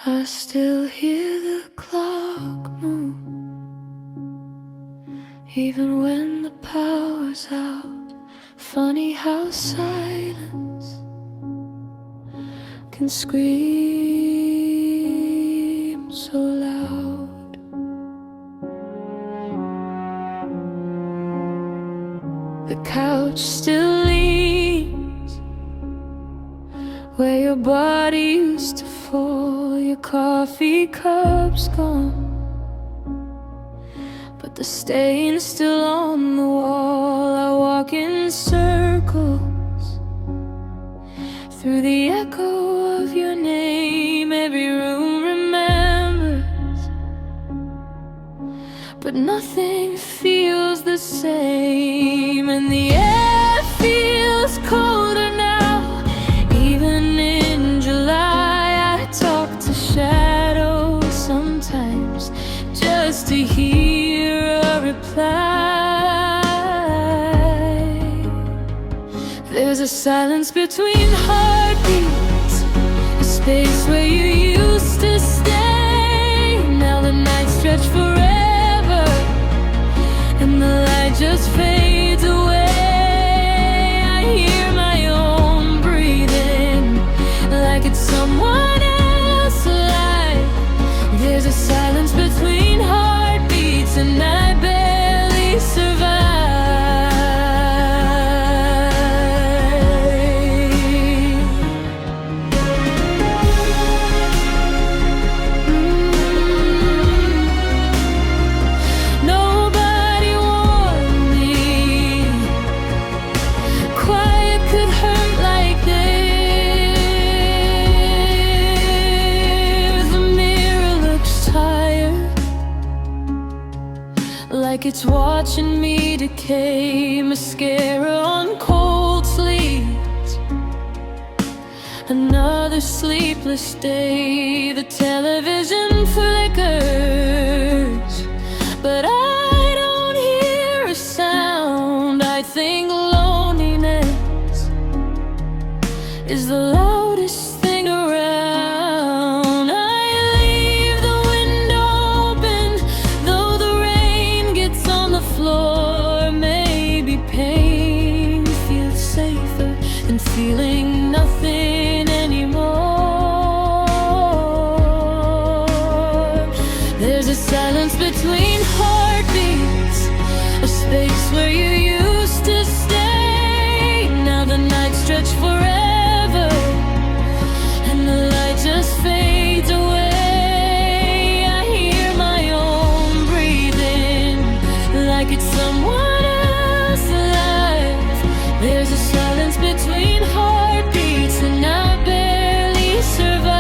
I still hear the clock move, even when the power's out. Funny how silence can scream so loud. The couch still leans where your body used to fall. Your coffee cup's gone, but the stain's still on the wall. I walk in circles through the echo of your name. Every room remembers, but nothing feels the same. And the air feels colder now. Even in July I talk to shadows sometimes, just to hear a reply. There's a silence between heartbeats, a space where you used to stay. Now the nights stretch forever, and the light just fades away. I hear my own breathing, like it's someone else alive. There's a silence between heartbeats, and I barely survive. Nobody warned me quiet could hurt like this. The mirror looks tired, like it's watching me decay. Mascara on cold sleeves, another sleepless day. The television flickers, but I don't hear a sound. I think loneliness is the loudest thing around. I leave the window open, though the rain gets on the floor. Maybe pain feels safer than feeling nothing anymore. There's a silence between heartbeats, a space where you used to stay. Now the nights stretch forever, and the light just fades away. I hear my own breathing, like it's someone else alive. There's a silence between heartbeats, and I barely survive.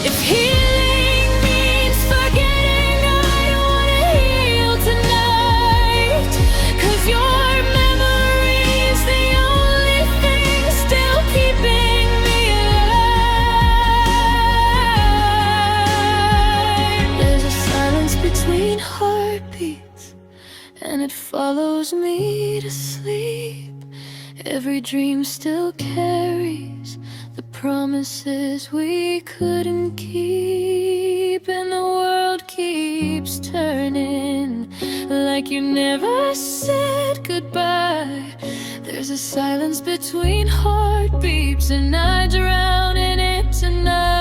If healing means forgetting, I don't wanna heal tonight. 'Cause your memory's the only thing still keeping me alive. There's a silence between heartbeats, and it follows me to sleep. Every dream still carries the promises we couldn't keep, and the world keeps turning like you never said goodbye. There's a silence between heartbeats, and I drown in it tonight.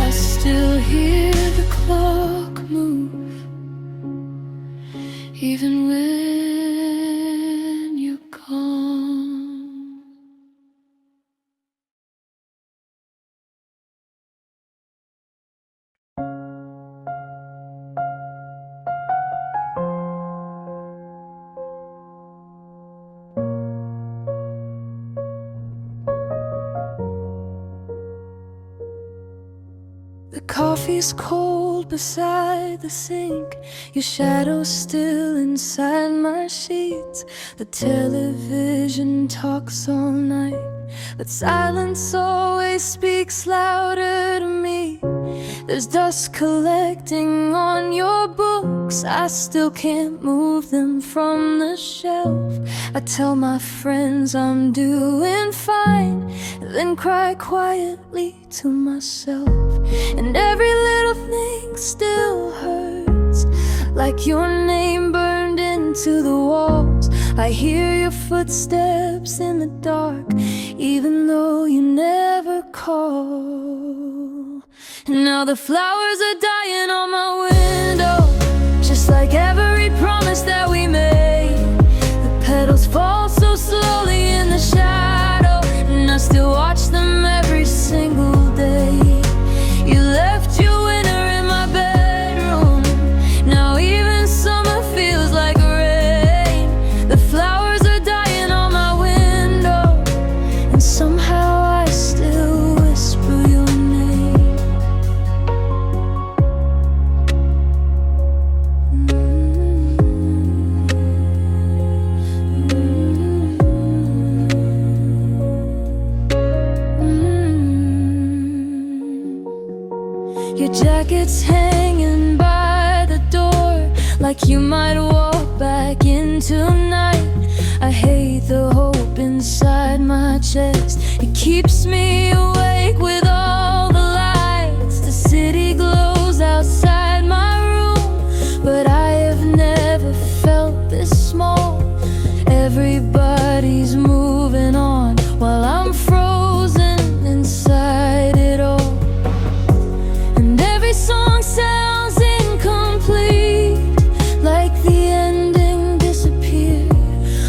I still hear the clock move, even when you're gone. The coffee's cold beside the sink, your shadow's still inside my sheets. The television talks all night, but silence always speaks louder to me. There's dust collecting on your books, I still can't move them from the shelf. I tell my friends I'm doing fine, then cry quietly to myself. And every little thing still hurts, like your name burned into the walls. I hear your footsteps in the dark, even though you never call. And now the flowers are dying on my window, just like every promise that we made. The petals fall so slowly in the shadow, and I still watch them every single day. You left your winter in my bedroom, now even summer feels like rain. The flowers are dying on my window, and somehow I still whisper your name. Your jacket's hanging by the door, like you might walk back into night. I hate the hope inside my chest, it keeps me awake with all the lights. The city glows outside my room, but I have never felt this small. Everybody's moving on while I'm frozen inside it all. And every song sounds incomplete, like the ending disappeared.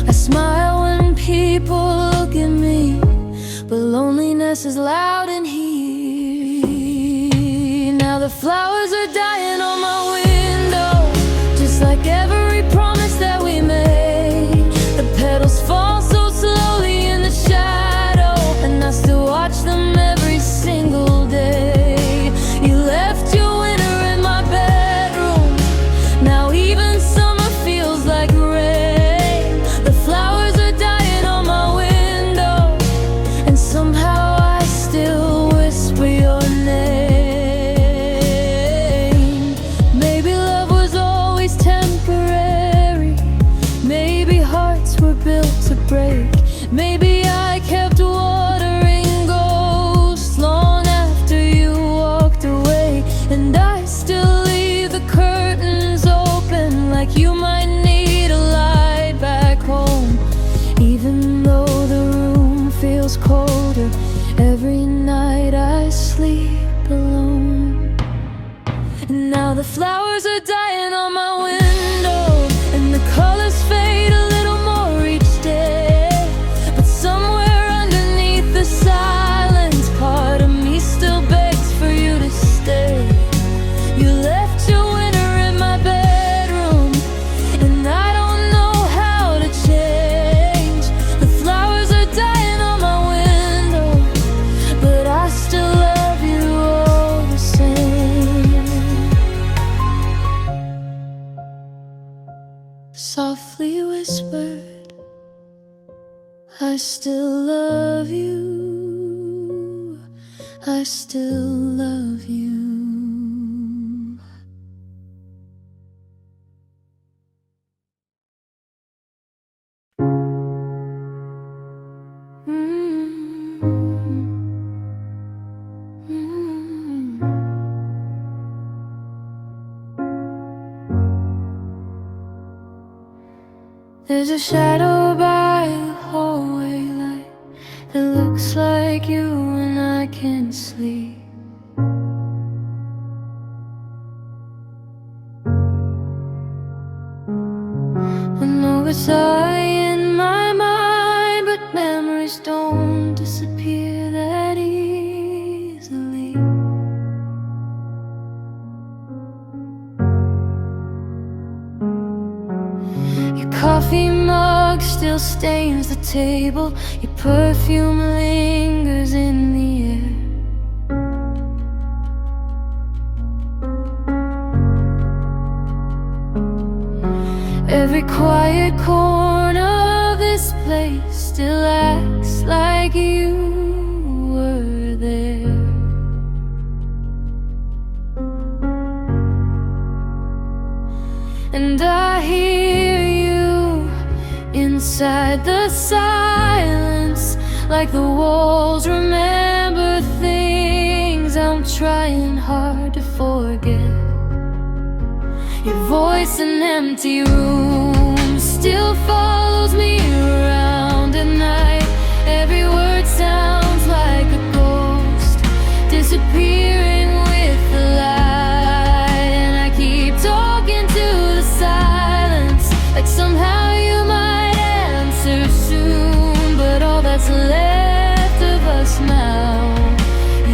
I smile when people look at me, but loneliness is loud in here. Now the flowers are dying on my window, just like every promise that we made. The petals fall so slowly in the shadow, and I still watch them every single day. You left your winter in my bedroom, now even summer feels like rain. The flowers are dying on my window, and somehow I still whisper your name. Maybe love was always temporary, maybe hearts were built to break. Maybe I kept watering ghosts long after you walked away, and I still leave the curtains open, like you might need a light back home. Even though the room feels colder, every night I sleep alone. And now the flowers are dying on my window, and the colors fade a little more each day. But somewhere underneath the silence, part of me still begs for you to stay. You left your winter in my bedroom, and I don't know how to change. The flowers are dying on my window, but I still love you all the same. Softly whispered, I still love you, I still love you. There's a shadow by the hallway light that looks like you, and I can't sleep. I know it's I in my mind, but memories don't disappear that easily. Your coffee mug still stains the table, your perfume lingers in the air. Every quiet corner of this place still acts like you were there. And I hear you inside the silence, like the walls remember things I'm trying hard to forget. Your voice in empty rooms still follows me around at night. Every word sounds like a ghost disappearing with the light. And I keep talking to the silence, like somehow you might answer soon. But all that's left of us now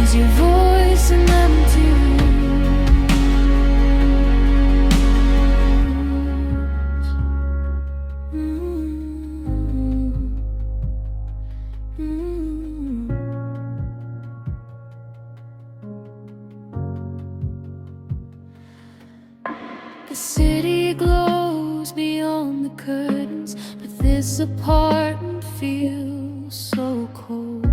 is your voice in empty rooms. The city glows beyond the curtains, but this apartment feels so cold.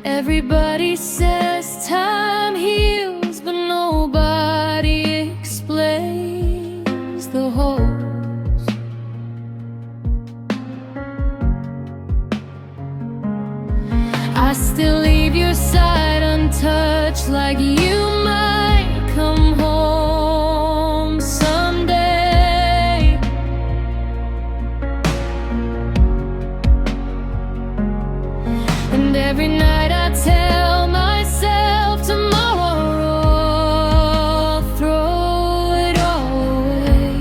Everybody says time heals, but nobody explains the holes. I still leave your side untouched, like you might come home someday. And every night I tell myself tomorrow I'll throw it all away.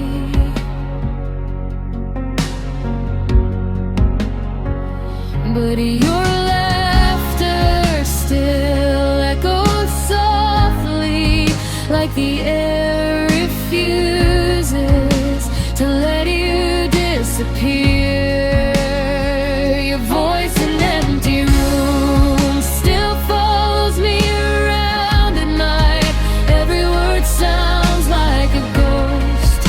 But your laughter still echoes softly, like the air refuses to let you disappear. Your voice in empty rooms still follows me around at night. Every word sounds like a ghost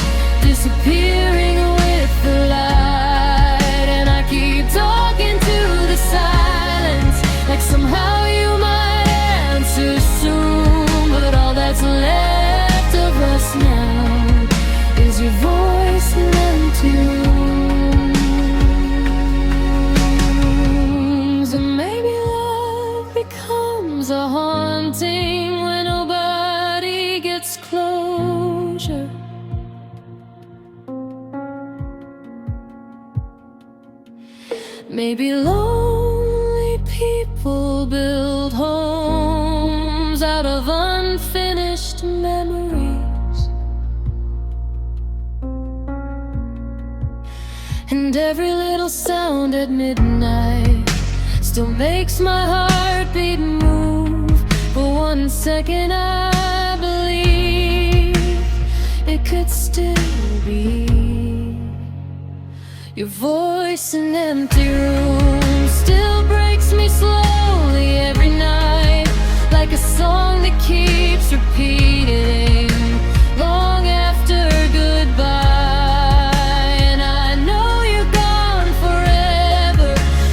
disappearing with the light. And I keep talking to the silence, like somehow you might answer soon. But all that's left of us now is your voice in empty rooms. And maybe love becomes a haunting when nobody gets closure. Maybe lonely people build homes out of unfinished memories. And every little sound at midnight still makes my heartbeat move. For 1 second I believe it could still be. Your voice in empty rooms still breaks me slowly every night, like a song that keeps repeating long after goodbye. And I know you're gone forever,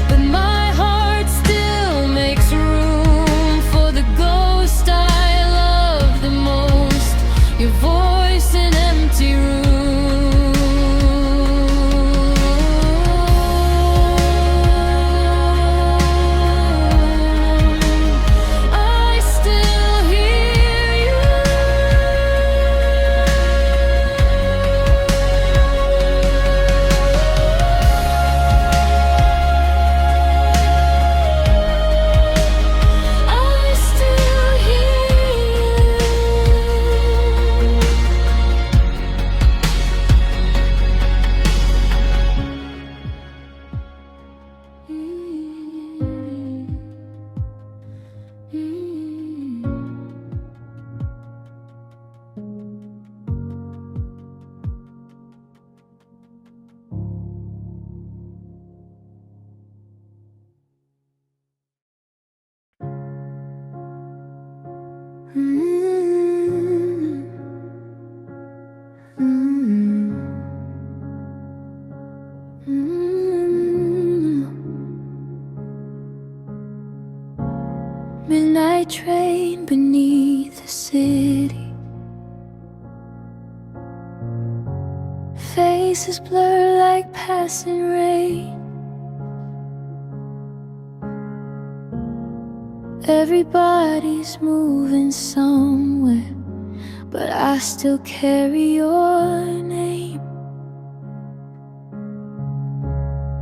but my heart still makes room for the ghost I love the most. Your voice in empty rooms. faces blur like passing rain. Everybody's moving somewhere, but I still carry your name.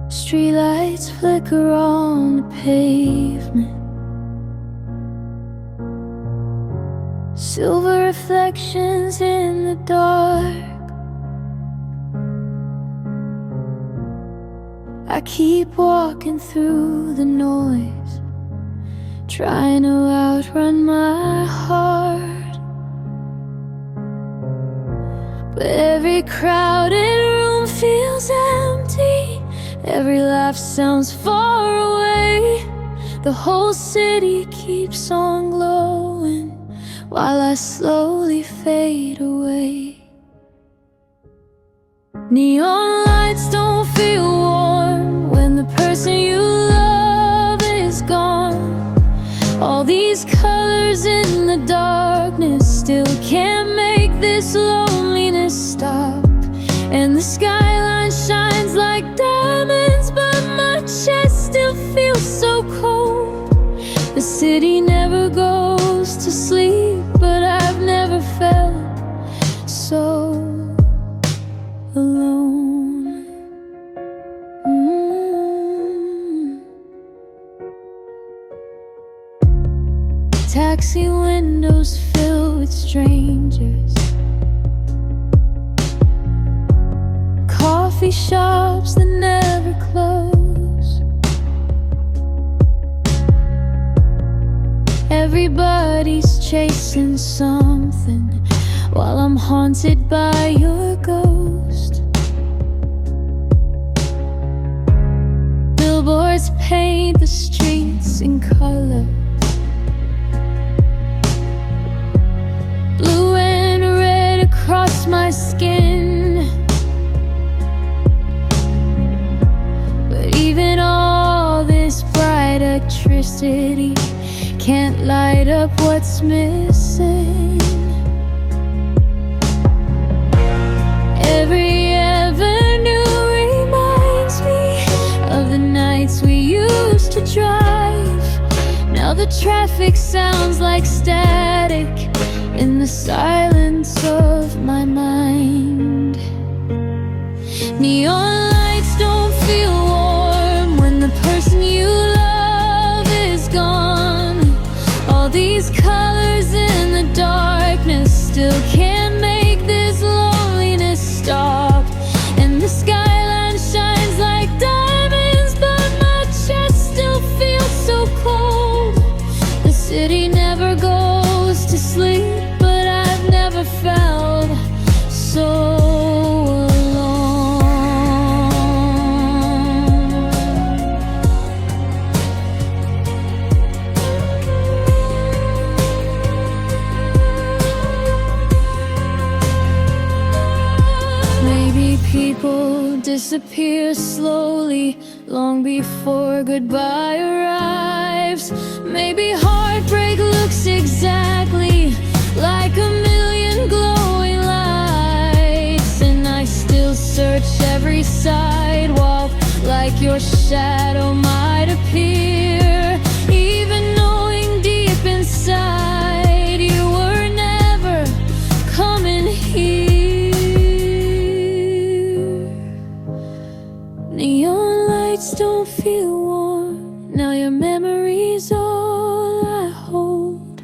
Streetlights flicker on the pavement, silver reflections in the dark. I keep walking through the noise, trying to outrun my heart. But every crowded room feels empty, every laugh sounds far away. The whole city keeps on glowing while I slowly fade away. Neon lights don't feel warm when the person you love is gone. All these colors in the darkness still can't make this loneliness stop. And the skyline shines like diamonds, but my chest still feels so cold. The city never goes to sleep, but I've never felt so alone. Taxi windows filled with strangers, coffee shops that never close. Everybody's chasing something while I'm haunted by your ghost. Billboards paint the streets in color, blue and red across my skin. But even all this bright electricity can't light up what's missing. Every avenue reminds me of the nights we used to drive. Now the traffic sounds like static in the silence of my mind. Neon lights don't feel warm when the person you love is gone. All these colors in the darkness still can't make this loneliness stop. And the skyline shines like diamonds, but my chest still feels so cold. The city never goes to sleep, but I've never felt so alone. Maybe people disappear slowly long before goodbye arrives. Maybe heartbreak looks exactly like a million glowing lights, and I still search every sidewalk like your shadow might appear, even knowing deep inside you were never coming here. Neon lights don't feel warm, now your memory's all I hold.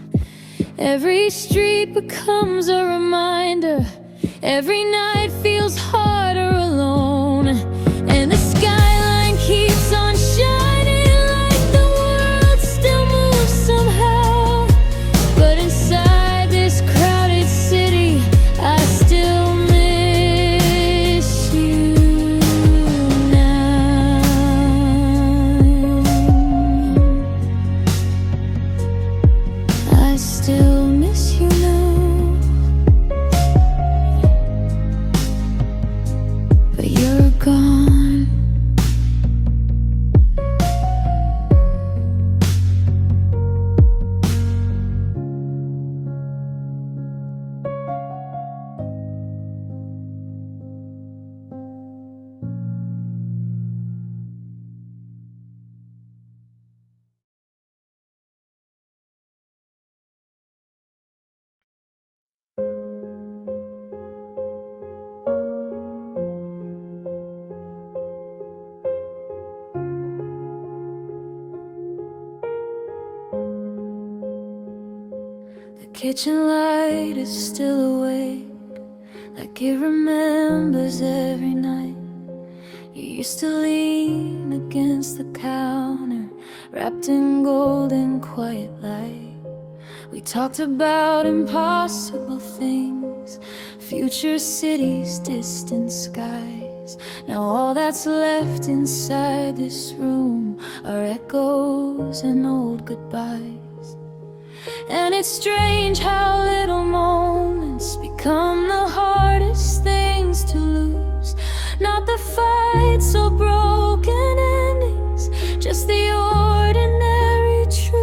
Every street becomes a reminder, every night feels harder alone. And the skyline keeps on shining like the world still moves somehow. But inside this crowded city, I still miss you now. I still miss you now. kitchen light is still awake, like it remembers every night. You used to lean against the counter, wrapped in golden quiet light. We talked about impossible things, future cities, distant skies. Now all that's left inside this room are echoes and old goodbyes. And it's strange how little moments become the hardest things to lose. Not the fights or broken endings, just the ordinary truth.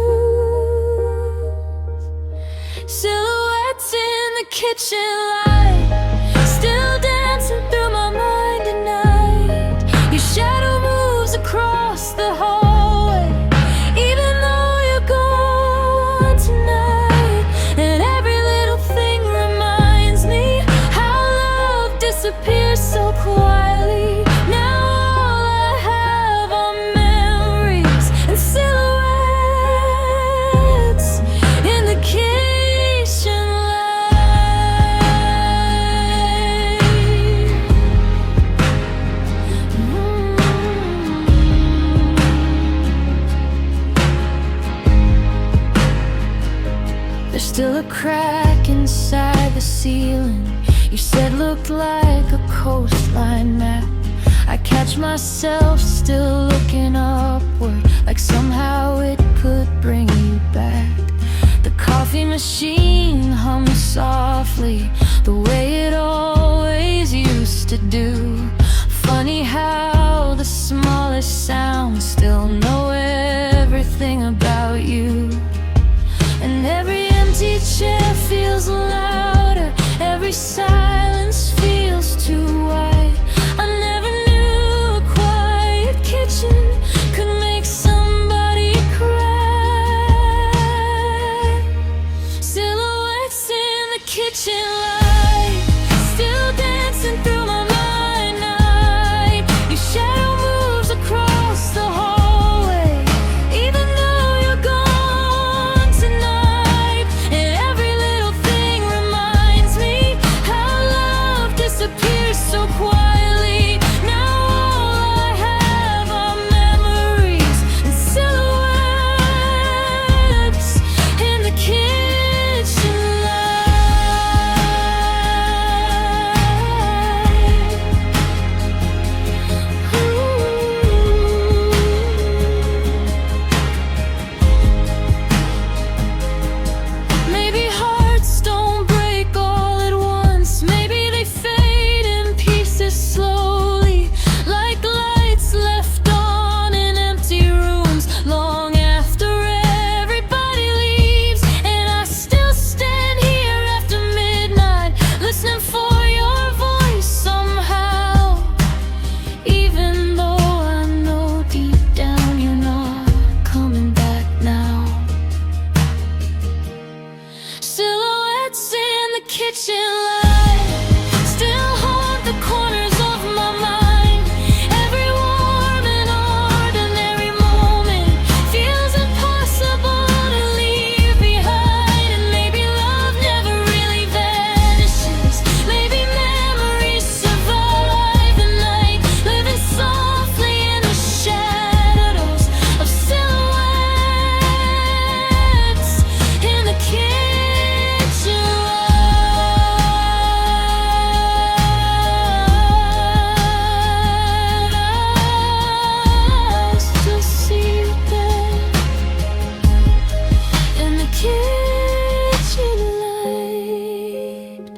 Silhouettes in the kitchen light, still dancing through my mind at night. Your shadow moves across the hallway, even though you're gone tonight. And every little thing reminds me how love disappears so quietly. Now all I have are memories and silhouettes in the kitchen light. There's still a crack inside the ceiling you said looked like a coastline map. I catch myself still looking upward, like somehow it could bring you back. The coffee machine hums softly, the way it always used to do. Funny how the smallest sounds still know everything about you. And every empty chair feels louder, every silence feels too wide. I never knew a quiet kitchen could make somebody cry. Silhouettes in the kitchen light, still dancing through my mind at night. Your shadow moves across the hallway, even though you're gone tonight. And every little thing reminds me how love disappears so quietly. Now all I have are memories and silhouettes in the kitchen light. Ooh. Maybe hearts don't break all at once. Maybe they fade in pieces slowly, like lights left on in empty rooms long after everybody leaves. And I still stand here after midnight, listening for your voice somehow, even though I know deep down you're not coming back now. Silhouettes in the kitchen light still haunt the corners of my mind. Every warm and ordinary moment feels impossible to leave behind. And maybe love never really vanishes. Maybe memories survive the night, living softly in the shadows of silhouettes in the kitchen light. I still see you there in the kitchen light.